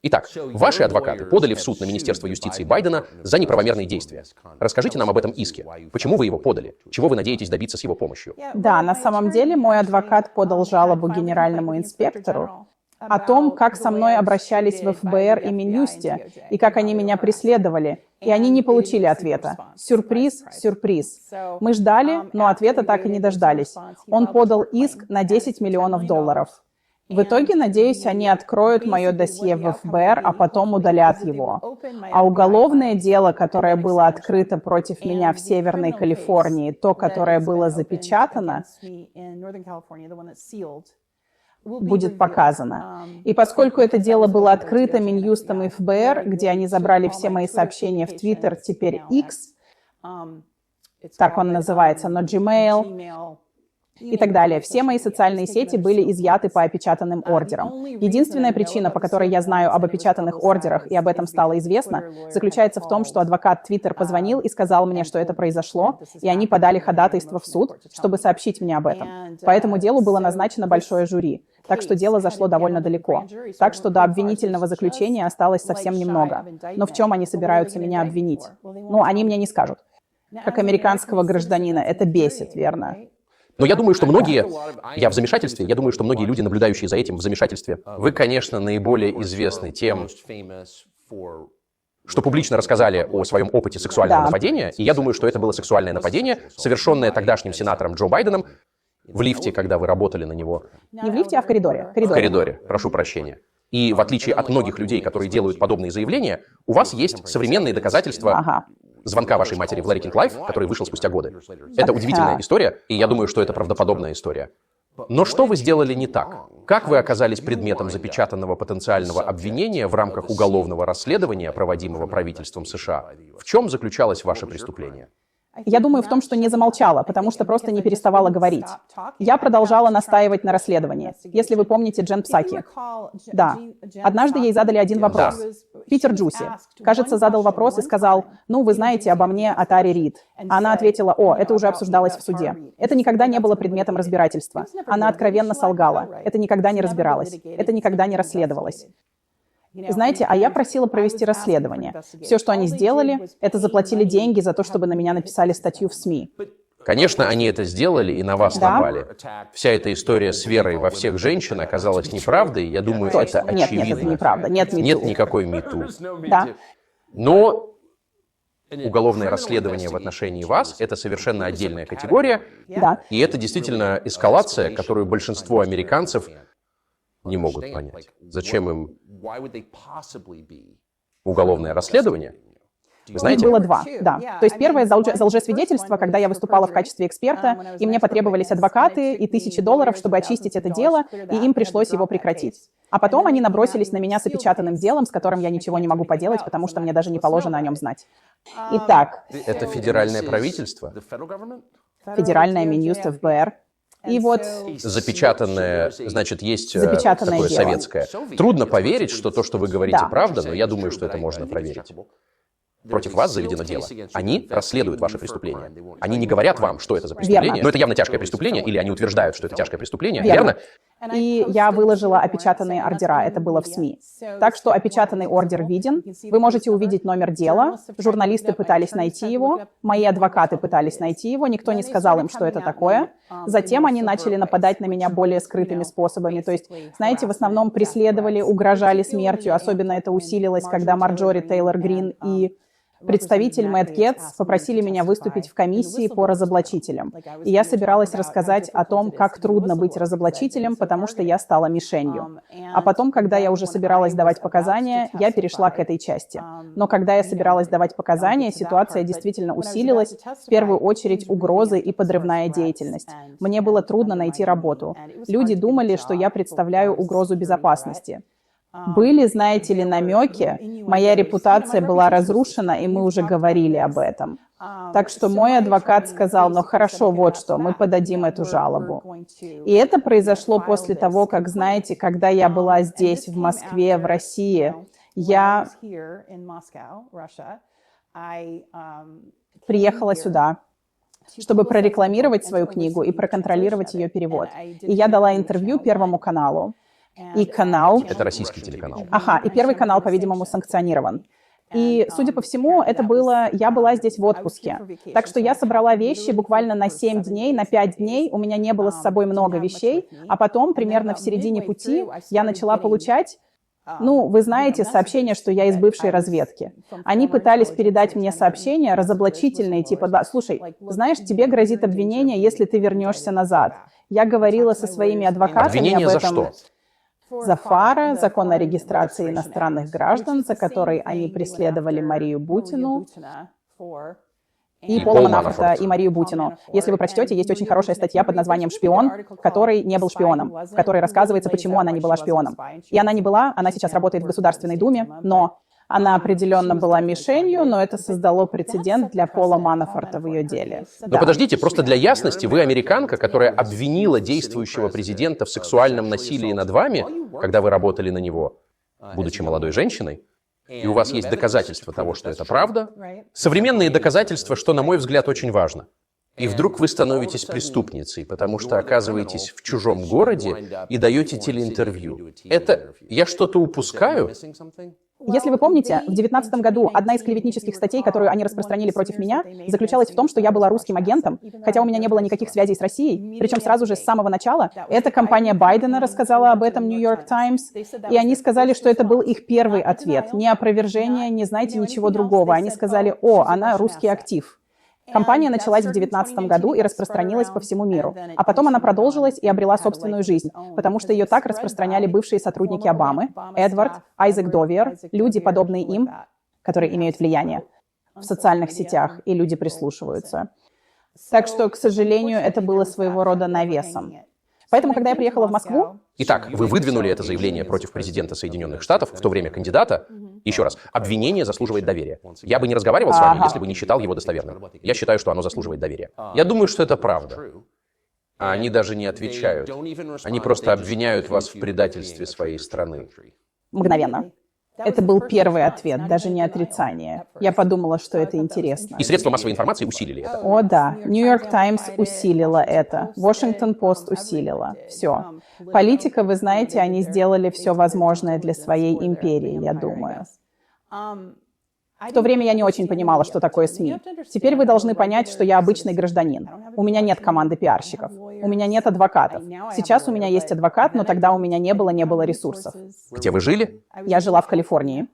Итак, ваши адвокаты подали в суд на Министерство юстиции Байдена за неправомерные действия. Расскажите нам об этом иске. Почему вы его подали? Чего вы надеетесь добиться с его помощью? Да, на самом деле мой адвокат подал жалобу генеральному инспектору о том, как со мной обращались в ФБР и Минюсте, и как они меня преследовали. И они не получили ответа. Сюрприз, сюрприз. Мы ждали, но ответа так и не дождались. Он подал иск на $10 миллионов. В итоге, надеюсь, они откроют мое досье в ФБР, а потом удалят его. А уголовное дело, которое было открыто против меня в Северной Калифорнии, то, которое было запечатано, будет показано. И поскольку это дело было открыто Минюстом и ФБР, где они забрали все мои сообщения в Twitter, теперь X, так он называется, но Gmail и так далее. Все мои социальные сети были изъяты по опечатанным ордерам. Единственная причина, по которой я знаю об опечатанных ордерах и об этом стало известно, заключается в том, что адвокат Twitter позвонил и сказал мне, что это произошло, и они подали ходатайство в суд, чтобы сообщить мне об этом. По этому делу было назначено большое жюри. Так что дело зашло довольно далеко. Так что до обвинительного заключения осталось совсем немного. Но в чем они собираются меня обвинить? Ну, они мне не скажут. Как американского гражданина это бесит, верно? Но я думаю, что многие... Я в замешательстве. Я думаю, что многие люди, наблюдающие за этим, в замешательстве. Вы, конечно, наиболее известны тем, что публично рассказали о своем опыте сексуального нападения. И я думаю, что это было сексуальное нападение, совершенное тогдашним сенатором Джо Байденом в лифте, когда вы работали на него. Не в лифте, а в коридоре. В коридоре, прошу прощения. И в отличие от многих людей, которые делают подобные заявления, у вас есть современные доказательства звонка вашей матери в Larry King Live, который вышел спустя годы. Это удивительная история, и я думаю, что это правдоподобная история. Но что вы сделали не так? Как вы оказались предметом запечатанного потенциального обвинения в рамках уголовного расследования, проводимого правительством США? В чем заключалось ваше преступление? Я думаю в том, что не замолчала, потому что просто не переставала говорить. Я продолжала настаивать на расследовании. Если вы помните Джен Псаки. Да. Однажды ей задали один вопрос. Питер Джуси, кажется, задал вопрос и сказал, ну, вы знаете обо мне от Ари Рид. Она ответила, о, это уже обсуждалось в суде. Это никогда не было предметом разбирательства. Она откровенно солгала. Это никогда не разбиралось. Это никогда не расследовалось. Знаете, а я просила провести расследование. Все, что они сделали, это заплатили деньги за то, чтобы на меня написали статью в СМИ. Конечно, они это сделали и на вас напали. Вся эта история с верой во всех женщин оказалась неправдой. Я думаю, это очевидно. Нет, это неправда. Нет никакой МИТУ. Да. Но уголовное расследование в отношении вас — это совершенно отдельная категория. Да. И это действительно эскалация, которую большинство американцев не могут понять. Зачем им уголовное расследование? Вы знаете? Их было два, да. То есть первое за лжесвидетельство, когда я выступала в качестве эксперта, и мне потребовались адвокаты и $1000, чтобы очистить это дело, и им пришлось его прекратить. А потом они набросились на меня с опечатанным делом, с которым я ничего не могу поделать, потому что мне даже не положено о нем знать. Итак. Это федеральное правительство? Федеральное Минюст ФБР. И вот... Запечатанное, значит, есть запечатанное такое дело. Советское. Трудно поверить, что то, что вы говорите, правда, но я думаю, что это можно проверить. Против вас заведено дело. Они расследуют ваше преступление. Они не говорят вам, что это за преступление. Верно. Но это явно тяжкое преступление, или они утверждают, что это тяжкое преступление. Верно? И я выложила опечатанные ордера, это было в СМИ. Так что опечатанный ордер виден. Вы можете увидеть номер дела. Журналисты пытались найти его. Мои адвокаты пытались найти его. Никто не сказал им, что это такое. Затем они начали нападать на меня более скрытыми способами. То есть, знаете, в основном преследовали, угрожали смертью. Особенно это усилилось, когда Марджори Тейлор Грин и представитель Мэтт Гетц попросили меня выступить в комиссии по разоблачителям. И я собиралась рассказать о том, как трудно быть разоблачителем, потому что я стала мишенью. А потом, когда я уже собиралась давать показания, я перешла к этой части. Но когда я собиралась давать показания, ситуация действительно усилилась, в первую очередь угрозы и подрывная деятельность. Мне было трудно найти работу. Люди думали, что я представляю угрозу безопасности. Были, знаете ли, намеки, моя репутация была разрушена, и мы уже говорили об этом. Так что мой адвокат сказал, ну хорошо, вот что, мы подадим эту жалобу. И это произошло после того, как, знаете, когда я была здесь, в Москве, в России, я приехала сюда, чтобы прорекламировать свою книгу и проконтролировать ее перевод. И я дала интервью Первому каналу. и канал. Это российский телеканал. Ага, и Первый канал, по-видимому, санкционирован. И, судя по всему, я была здесь в отпуске. Так что я собрала вещи буквально на 7 дней, на 5 дней. У меня не было с собой много вещей. А потом, примерно в середине пути, я начала получать, вы знаете, сообщения, что я из бывшей разведки. Они пытались передать мне сообщения разоблачительные, типа, да, слушай, знаешь, тебе грозит обвинение, если ты вернешься назад. Я говорила со своими адвокатами обвинение об этом. За что? За ФАРа, закон о регистрации иностранных граждан, за который они преследовали Марию Бутину, и Пола Манафорта, и Марию Бутину. Если вы прочтете, есть очень хорошая статья под названием «Шпион, который не был шпионом», в которой рассказывается, почему она не была шпионом. И она не была, она сейчас работает в Государственной Думе, но она определенно была мишенью, но это создало прецедент для Пола Манафорта в ее деле. Но подождите, просто для ясности, вы американка, которая обвинила действующего президента в сексуальном насилии над вами, когда вы работали на него, будучи молодой женщиной, и у вас есть доказательства того, что это правда, современные доказательства, что, на мой взгляд, очень важно. И вдруг вы становитесь преступницей, потому что оказываетесь в чужом городе и даете телеинтервью. Это я что-то упускаю? Если вы помните, в 2019 году одна из клеветнических статей, которую они распространили против меня, заключалась в том, что я была русским агентом, хотя у меня не было никаких связей с Россией, причем сразу же с самого начала. Эта компания Байдена рассказала об этом New York Times, и они сказали, что это был их первый ответ. Ни опровержения, не знаете ничего другого. Они сказали: «О, она русский актив». Кампания началась в 2019 году и распространилась по всему миру. А потом она продолжилась и обрела собственную жизнь, потому что ее так распространяли бывшие сотрудники Обамы, Эдвард, Айзек Довиер, люди, подобные им, которые имеют влияние в социальных сетях, и люди прислушиваются. Так что, к сожалению, это было своего рода навесом. Поэтому, когда я приехала в Москву... Итак, вы выдвинули это заявление против президента Соединенных Штатов, в то время кандидата. Еще раз, обвинение заслуживает доверия. Я бы не разговаривал с вами, если бы не считал его достоверным. Я считаю, что оно заслуживает доверия. Я думаю, что это правда. А они даже не отвечают. Они просто обвиняют вас в предательстве своей страны. Мгновенно. Это был первый ответ, даже не отрицание. Я подумала, что это интересно. И средства массовой информации усилили это. О, да. New York Times усилила это. Washington Post усилила. Все. Политика, вы знаете, они сделали все возможное для своей империи, я думаю. В то время я не очень понимала, что такое СМИ. Теперь вы должны понять, что я обычный гражданин. У меня нет команды пиарщиков. У меня нет адвокатов. Сейчас у меня есть адвокат, но тогда у меня не было ресурсов. Где вы жили? Я жила в Калифорнии.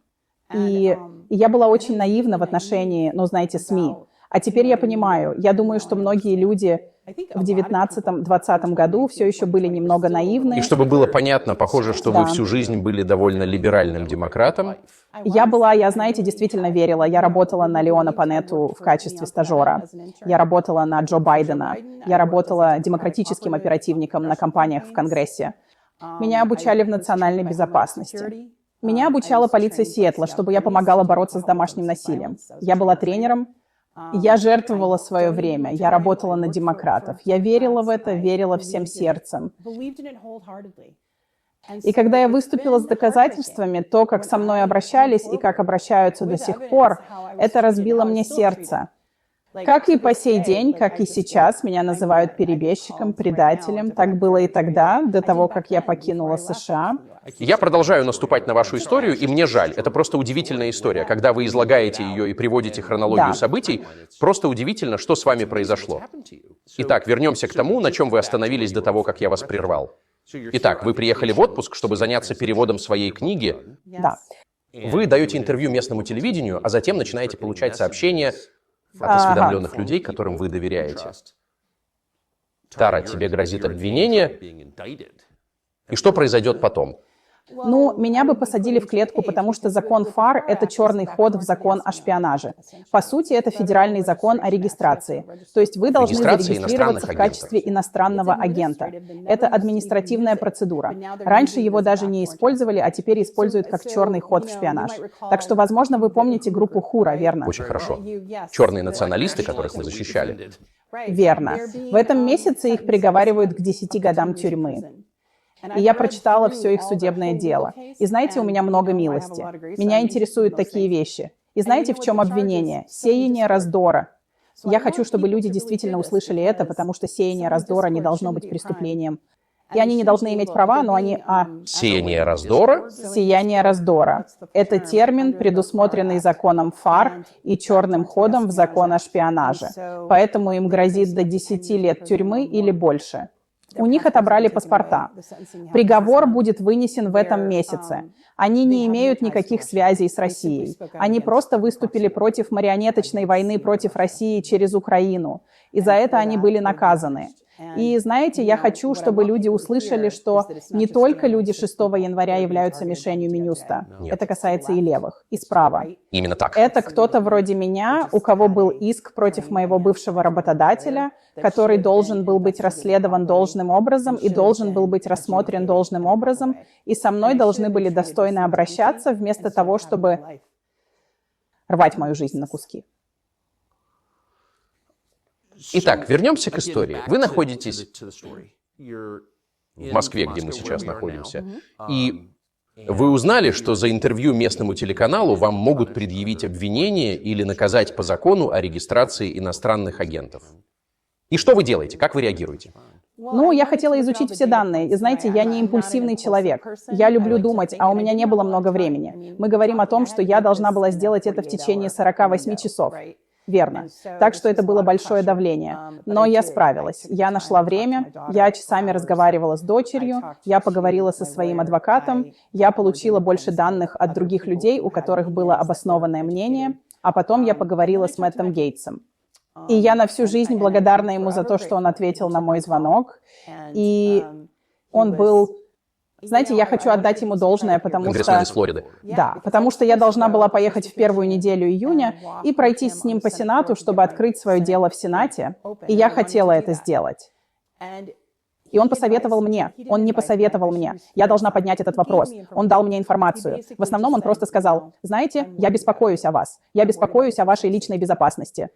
И я была очень наивна в отношении, знаете, СМИ. А теперь я понимаю, я думаю, что многие люди в 19-20 году все еще были немного наивны. И чтобы было понятно, похоже, что вы всю жизнь были довольно либеральным демократом. Я, знаете, действительно верила. Я работала на Леона Панетту в качестве стажера. Я работала на Джо Байдена. Я работала демократическим оперативником на кампаниях в Конгрессе. Меня обучали в национальной безопасности. Меня обучала полиция Сиэтла, чтобы я помогала бороться с домашним насилием. Я была тренером. Я жертвовала свое время. Я работала на демократов. Я верила в это, верила всем сердцем. И когда я выступила с доказательствами, то, как со мной обращались и как обращаются до сих пор, это разбило мне сердце. Как и по сей день, как и сейчас, меня называют перебежчиком, предателем. Так было и тогда, до того, как я покинула США. Я продолжаю наступать на вашу историю, и мне жаль. Это просто удивительная история. Когда вы излагаете ее и приводите хронологию событий, просто удивительно, что с вами произошло. Итак, вернемся к тому, на чем вы остановились до того, как я вас прервал. Итак, вы приехали в отпуск, чтобы заняться переводом своей книги. Да. Вы даете интервью местному телевидению, а затем начинаете получать сообщения от осведомленных людей, которым вы доверяете. Тара, тебе грозит обвинение. И что произойдет потом? Меня бы посадили в клетку, потому что закон ФАР — это черный ход в закон о шпионаже. По сути, это федеральный закон о регистрации. То есть вы должны зарегистрироваться в качестве иностранного агента. Это административная процедура. Раньше его даже не использовали, а теперь используют как черный ход в шпионаж. Так что, возможно, вы помните группу Хура, верно? Очень хорошо. Черные националисты, которых мы защищали. Верно. В этом месяце их приговаривают к 10 годам тюрьмы. И я прочитала все их судебное дело. И знаете, у меня много милости. Меня интересуют такие вещи. И знаете, в чем обвинение? Сеяние раздора. Я хочу, чтобы люди действительно услышали это, потому что сеяние раздора не должно быть преступлением. И они не должны иметь права, но они... Сияние раздора? Сияние раздора. Это термин, предусмотренный законом ФАР и черным ходом в закон о шпионаже. Поэтому им грозит до 10 лет тюрьмы или больше. У них отобрали паспорта. Приговор будет вынесен в этом месяце. Они не имеют никаких связей с Россией. Они просто выступили против марионеточной войны против России через Украину. И за это они были наказаны. И знаете, я хочу, чтобы люди услышали, что не только люди 6 января являются мишенью Минюста. Нет. Это касается и левых, и справа. Именно так. Это кто-то вроде меня, у кого был иск против моего бывшего работодателя, который должен был быть расследован должным образом и должен был быть рассмотрен должным образом, и со мной должны были достойно обращаться, вместо того, чтобы рвать мою жизнь на куски. Итак, вернемся к истории. Вы находитесь в Москве, где мы сейчас находимся, и вы узнали, что за интервью местному телеканалу вам могут предъявить обвинение или наказать по закону о регистрации иностранных агентов. И что вы делаете? Как вы реагируете? Ну, я хотела изучить все данные. И знаете, я не импульсивный человек. Я люблю думать, а у меня не было много времени. Мы говорим о том, что я должна была сделать это в течение 48 часов. Верно. Так что это было большое давление. Но я справилась. Я нашла время, я часами разговаривала с дочерью, я поговорила со своим адвокатом, я получила больше данных от других людей, у которых было обоснованное мнение, а потом я поговорила с Мэттом Гейтсом. И я на всю жизнь благодарна ему за то, что он ответил на мой звонок. И он был... Знаете, я хочу отдать ему должное, потому Конгрессмен что... из Флориды. Да, потому что я должна была поехать в первую неделю июня и пройтись с ним по Сенату, чтобы открыть свое дело в Сенате. И я хотела это сделать. И он посоветовал мне. Он не посоветовал мне. Я должна поднять этот вопрос. Он дал мне информацию. В основном он просто сказал: знаете, я беспокоюсь о вас. Я беспокоюсь о вашей личной безопасности.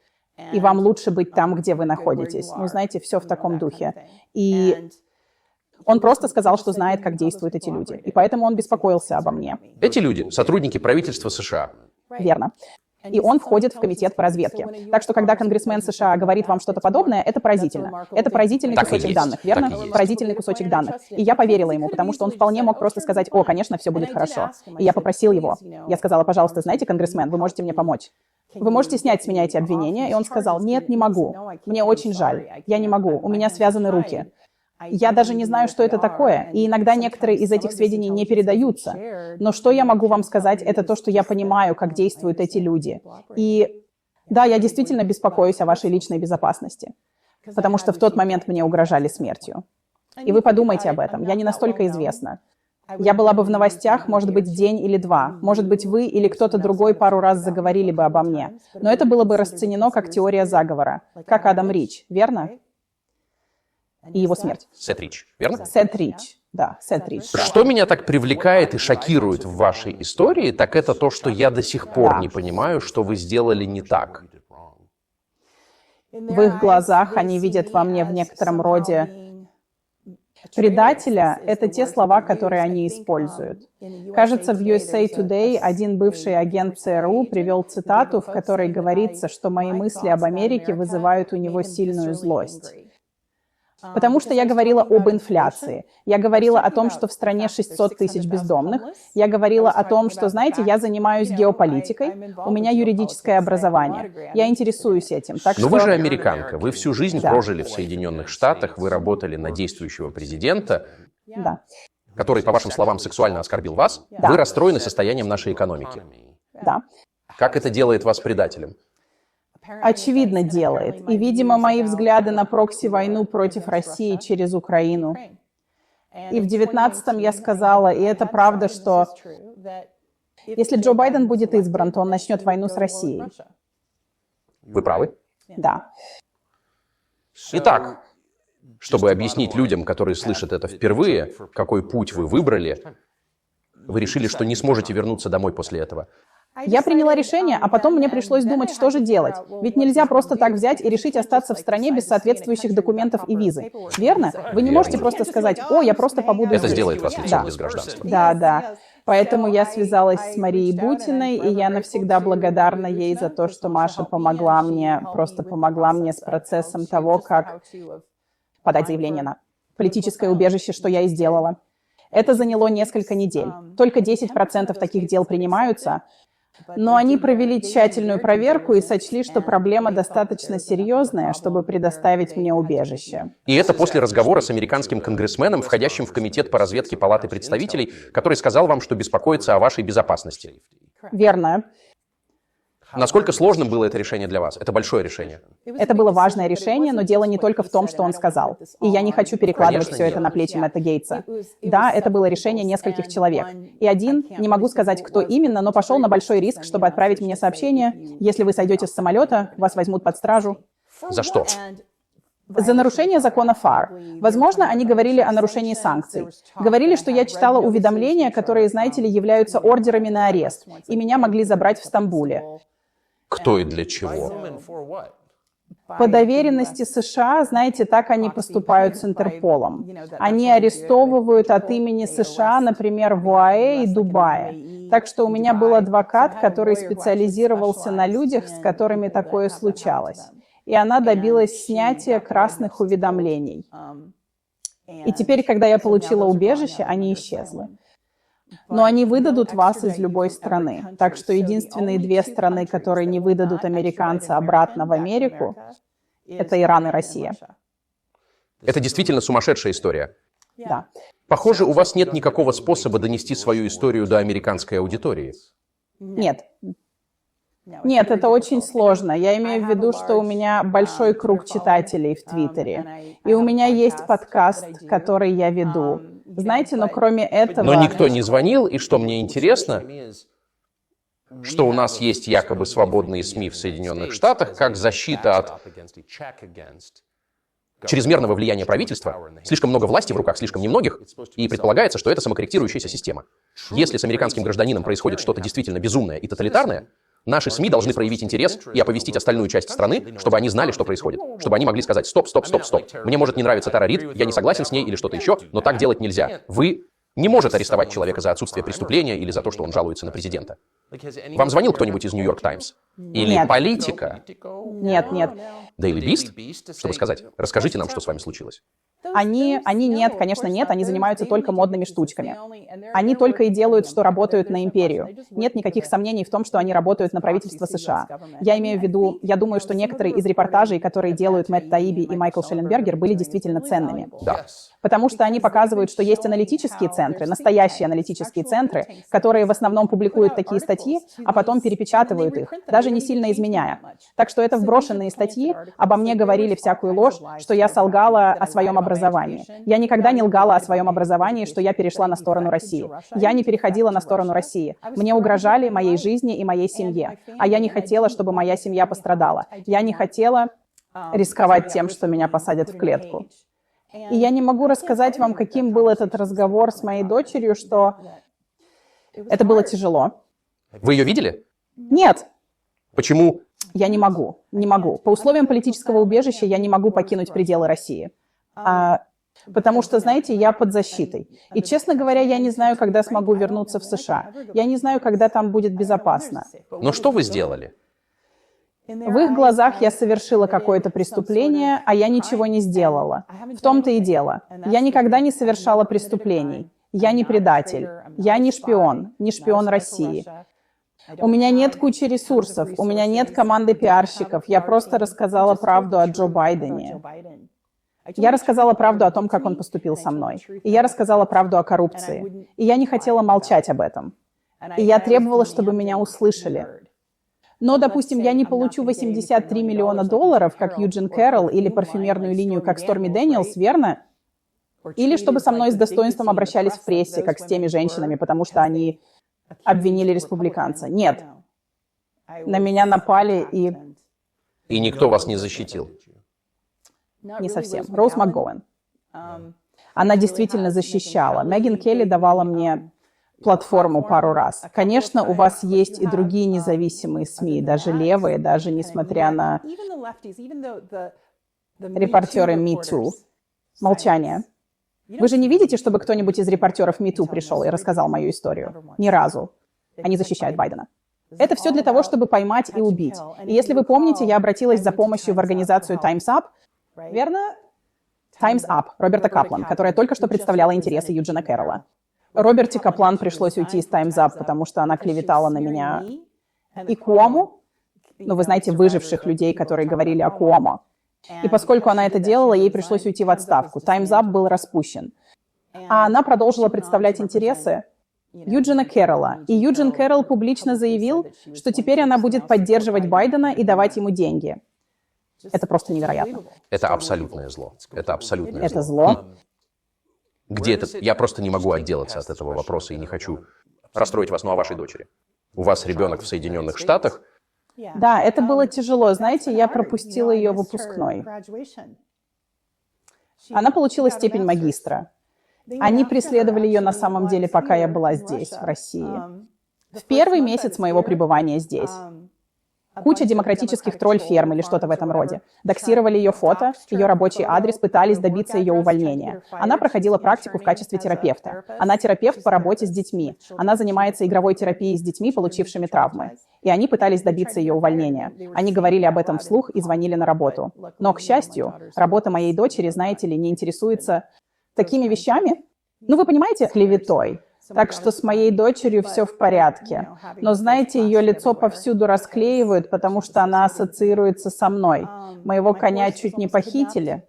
И вам лучше быть там, где вы находитесь. Ну, знаете, все в таком духе. И... Он просто сказал, что знает, как действуют эти люди. И поэтому он беспокоился обо мне. Эти люди — сотрудники правительства США. Верно. И он входит в комитет по разведке. Так что, когда конгрессмен США говорит вам что-то подобное, это поразительно. Это поразительный Так и кусочек есть. данных, верно? Так и есть. Поразительный кусочек данных. И я поверила ему, потому что он вполне мог просто сказать: «О, конечно, все будет хорошо». И я попросил его. Я сказала: «Пожалуйста, знаете, конгрессмен, вы можете мне помочь? Вы можете снять с меня эти обвинения?» И он сказал: «Нет, не могу. Мне очень жаль. Я не могу. У меня связаны руки. Я даже не знаю, что это такое, и иногда некоторые из этих сведений не передаются. Но что я могу вам сказать, это то, что я понимаю, как действуют эти люди. И да, я действительно беспокоюсь о вашей личной безопасности, потому что в тот момент мне угрожали смертью. И вы подумайте об этом, я не настолько известна. Я была бы в новостях, может быть, день или два. Может быть, вы или кто-то другой пару раз заговорили бы обо мне. Но это было бы расценено как теория заговора, как Адам Рич, верно? И его смерть. Сет Рич, верно? Сет Рич, да, Сет Рич. Что меня так привлекает и шокирует в вашей истории, так это то, что я до сих пор не понимаю, что вы сделали не так. В их глазах они видят во мне в некотором роде предателя. Это те слова, которые они используют. Кажется, в USA Today один бывший агент ЦРУ привел цитату, в которой говорится, что мои мысли об Америке вызывают у него сильную злость. Потому что я говорила об инфляции. Я говорила о том, что в стране 600 тысяч бездомных. Я говорила о том, что, знаете, я занимаюсь геополитикой, у меня юридическое образование. Я интересуюсь этим. Но вы же американка, вы всю жизнь прожили в Соединенных Штатах, вы работали на действующего президента, который, по вашим словам, сексуально оскорбил вас. Вы расстроены состоянием нашей экономики. Да. Как это делает вас предателем? Очевидно делает. И, видимо, мои взгляды на прокси-войну против России через Украину. И в 19-м я сказала, и это правда, что если Джо Байден будет избран, то он начнет войну с Россией. Вы правы? Да. Итак, чтобы объяснить людям, которые слышат это впервые, какой путь вы выбрали, вы решили, что не сможете вернуться домой после этого. Я приняла решение, а потом мне пришлось думать, что же делать. Ведь нельзя просто так взять и решить остаться в стране без соответствующих документов и визы. Верно? Вы не можете просто сказать: «О, я просто побуду здесь». Это сделает вас лицом без гражданства. Да. Поэтому я связалась с Марией Бутиной, и я навсегда благодарна ей за то, что Маша помогла мне, просто помогла мне с процессом того, как подать заявление на политическое убежище, что я и сделала. Это заняло несколько недель. Только 10% таких дел принимаются, но они провели тщательную проверку и сочли, что проблема достаточно серьезная, чтобы предоставить мне убежище. И это после разговора с американским конгрессменом, входящим в комитет по разведке Палаты представителей, который сказал вам, что беспокоится о вашей безопасности. Верно. Насколько сложным было это решение для вас? Это большое решение. Это было важное решение, но дело не только в том, что он сказал. И я не хочу перекладывать все это на плечи Мэтта Гейтса. Да, это было решение нескольких человек. И один, не могу сказать, кто именно, но пошел на большой риск, чтобы отправить мне сообщение: если вы сойдете с самолета, вас возьмут под стражу. За что? За нарушение закона ФАР. Возможно, они говорили о нарушении санкций. Говорили, что я читала уведомления, которые, знаете ли, являются ордерами на арест, и меня могли забрать в Стамбуле. Кто и для чего? По доверенности США, знаете, так они поступают с Интерполом. Они арестовывают от имени США, например, в ОАЭ и Дубае. Так что у меня был адвокат, который специализировался на людях, с которыми такое случалось. И она добилась снятия красных уведомлений. И теперь, когда я получила убежище, они исчезли. Но они выдадут вас из любой страны. Так что единственные две страны, которые не выдадут американца обратно в Америку, это Иран и Россия. Это действительно сумасшедшая история. Да. Похоже, у вас нет никакого способа донести свою историю до американской аудитории. Нет. Нет, это очень сложно. Я имею в виду, что у меня большой круг читателей в Твиттере. И у меня есть подкаст, который я веду. Знаете, но кроме этого... Но никто не звонил, и что мне интересно, что у нас есть якобы свободные СМИ в Соединенных Штатах, как защита от чрезмерного влияния правительства, слишком много власти в руках слишком немногих, и предполагается, что это самокорректирующаяся система. Если с американским гражданином происходит что-то действительно безумное и тоталитарное, наши СМИ должны проявить интерес и оповестить остальную часть страны, чтобы они знали, что происходит. Чтобы они могли сказать: стоп, стоп, стоп, стоп. Мне может не нравиться Тара Рид, я не согласен с ней или что-то еще, но так делать нельзя. Вы не можете арестовать человека за отсутствие преступления или за то, что он жалуется на президента. Вам звонил кто-нибудь из Нью-Йорк Таймс? Или Нет. Политика? Нет, нет. Daily Beast? Чтобы сказать: расскажите нам, что с вами случилось. Они нет, конечно, нет, они занимаются только модными штучками. Они только и делают, что работают на империю. Нет никаких сомнений в том, что они работают на правительство США. Я имею в виду, я думаю, что некоторые из репортажей, которые делают Мэтт Таиби и Майкл Шелленбергер, были действительно ценными. Да. Потому что они показывают, что есть аналитические центры, настоящие аналитические центры, которые в основном публикуют такие статьи, а потом перепечатывают их, даже не сильно изменяя. Так что это вброшенные статьи, обо мне говорили всякую ложь, что я солгала о своем образовании. Я никогда не лгала о своем образовании, что я перешла на сторону России. Я не переходила на сторону России. Мне угрожали моей жизни и моей семье. А я не хотела, чтобы моя семья пострадала. Я не хотела рисковать тем, что меня посадят в клетку. И я не могу рассказать вам, каким был этот разговор с моей дочерью, что это было тяжело. Вы ее видели? Нет. Почему? Я не могу. Не могу. По условиям политического убежища я не могу покинуть пределы России. Потому что, знаете, я под защитой. И, честно говоря, я не знаю, когда смогу вернуться в США. Я не знаю, когда там будет безопасно. Но что вы сделали? В их глазах я совершила какое-то преступление, а я ничего не сделала. В том-то и дело. Я никогда не совершала преступлений. Я не предатель. Я не шпион России. У меня нет кучи ресурсов, у меня нет команды пиарщиков. Я просто рассказала правду о Джо Байдене. Я рассказала правду о том, как он поступил со мной. И я рассказала правду о коррупции. И я не хотела молчать об этом. И я требовала, чтобы меня услышали. Но, допустим, я не получу $83 миллиона, как Юджин Кэрролл, или парфюмерную линию, как Сторми Дэниелс, верно? Или чтобы со мной с достоинством обращались в прессе, как с теми женщинами, потому что они обвинили республиканца. Нет. На меня напали и... И никто вас не защитил? Не совсем. Роуз МакГоуэн. Она действительно защищала. Меган Келли давала мне платформу пару раз. Конечно, у вас есть и другие независимые СМИ, даже левые, даже несмотря на репортеры Me Too. Молчание. Вы же не видите, чтобы кто-нибудь из репортеров Me Too пришел и рассказал мою историю? Ни разу. Они защищают Байдена. Это все для того, чтобы поймать и убить. И если вы помните, я обратилась за помощью в организацию Time's Up, верно? Time's Up Роберта Каплан, которая только что представляла интересы Юджина Кэрролла. Роберте Каплан пришлось уйти из Time's Up, потому что она клеветала на меня и Куому. Ну, вы знаете, выживших людей, которые говорили о Куомо. И поскольку она это делала, ей пришлось уйти в отставку. Time's Up был распущен. А она продолжила представлять интересы Юджина Кэрролла. И Юджин Кэрролл публично заявил, что теперь она будет поддерживать Байдена и давать ему деньги. Это просто невероятно. Это абсолютное зло. Это абсолютное Это зло. Где это? Я просто не могу отделаться от этого вопроса и не хочу расстроить вас, но о вашей дочери. У вас ребенок в Соединенных Штатах. Да, это было тяжело. Знаете, я пропустила ее выпускной. Она получила степень магистра. Они преследовали ее на самом деле, пока я была здесь, в России. В первый месяц моего пребывания здесь. Куча демократических тролль-ферм или что-то в этом роде. Доксировали ее фото, ее рабочий адрес, пытались добиться ее увольнения. Она проходила практику в качестве терапевта. Она терапевт по работе с детьми. Она занимается игровой терапией с детьми, получившими травмы. И они пытались добиться ее увольнения. Они говорили об этом вслух и звонили на работу. Но, к счастью, работа моей дочери, знаете ли, не интересуется такими вещами. Ну, вы понимаете, клеветой. Так что с моей дочерью все в порядке. Но, знаете, ее лицо повсюду расклеивают, потому что она ассоциируется со мной. Моего коня чуть не похитили.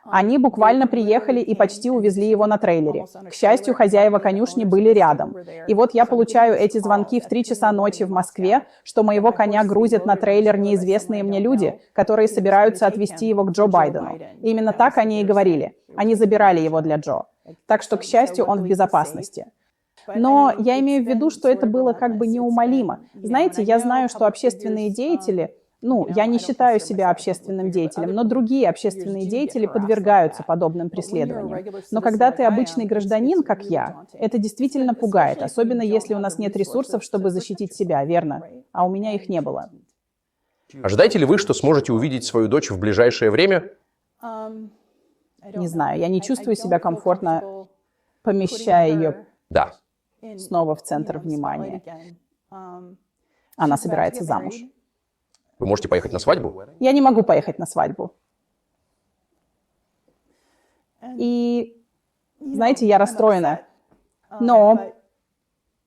Они буквально приехали и почти увезли его на трейлере. К счастью, хозяева конюшни были рядом. И вот я получаю эти звонки в 3 часа ночи в Москве, что моего коня грузят на трейлер неизвестные мне люди, которые собираются отвезти его к Джо Байдену. И именно так они и говорили. Они забирали его для Джо. Так что, к счастью, он в безопасности. Но я имею в виду, что это было как бы неумолимо. Знаете, я знаю, что общественные деятели, я не считаю себя общественным деятелем, но другие общественные деятели подвергаются подобным преследованиям. Но когда ты обычный гражданин, как я, это действительно пугает, особенно если у нас нет ресурсов, чтобы защитить себя, верно? А у меня их не было. Ожидаете ли вы, что сможете увидеть свою дочь в ближайшее время? Не знаю, я не чувствую себя комфортно, помещая ее снова в центр внимания. Она собирается замуж. Вы можете поехать на свадьбу? Я не могу поехать на свадьбу. И, знаете, я расстроена. Но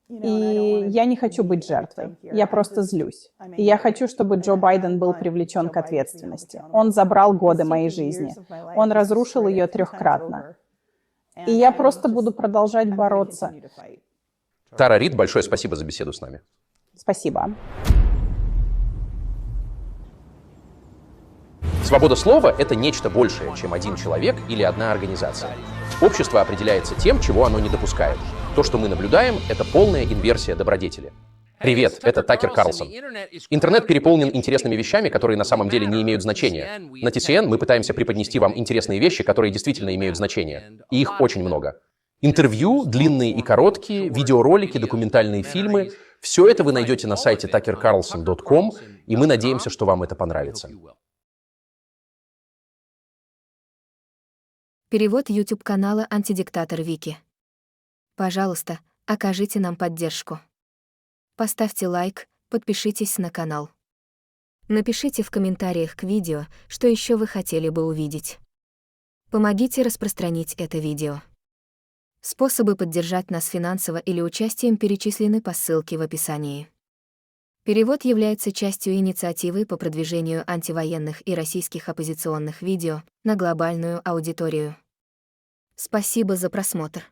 я не хочу быть жертвой. Я просто злюсь. И я хочу, чтобы Джо Байден был привлечен к ответственности. Он забрал годы моей жизни. Он разрушил ее 3-кратно. И я просто буду продолжать бороться. Тара Рид, большое спасибо за беседу с нами. Спасибо. Свобода слова — это нечто большее, чем один человек или одна организация. Общество определяется тем, чего оно не допускает. То, что мы наблюдаем, это полная инверсия добродетели. Привет, это Такер Карлсон. Интернет переполнен интересными вещами, которые на самом деле не имеют значения. На TCN мы пытаемся преподнести вам интересные вещи, которые действительно имеют значение. И их очень много. Интервью, длинные и короткие, видеоролики, документальные фильмы — все это вы найдете на сайте tuckercarlson.com, и мы надеемся, что вам это понравится. Перевод YouTube-канала «Антидиктатор Вики». Пожалуйста, окажите нам поддержку. Поставьте лайк, подпишитесь на канал. Напишите в комментариях к видео, что еще вы хотели бы увидеть. Помогите распространить это видео. Способы поддержать нас финансово или участием перечислены по ссылке в описании. Перевод является частью инициативы по продвижению антивоенных и российских оппозиционных видео на глобальную аудиторию. Спасибо за просмотр.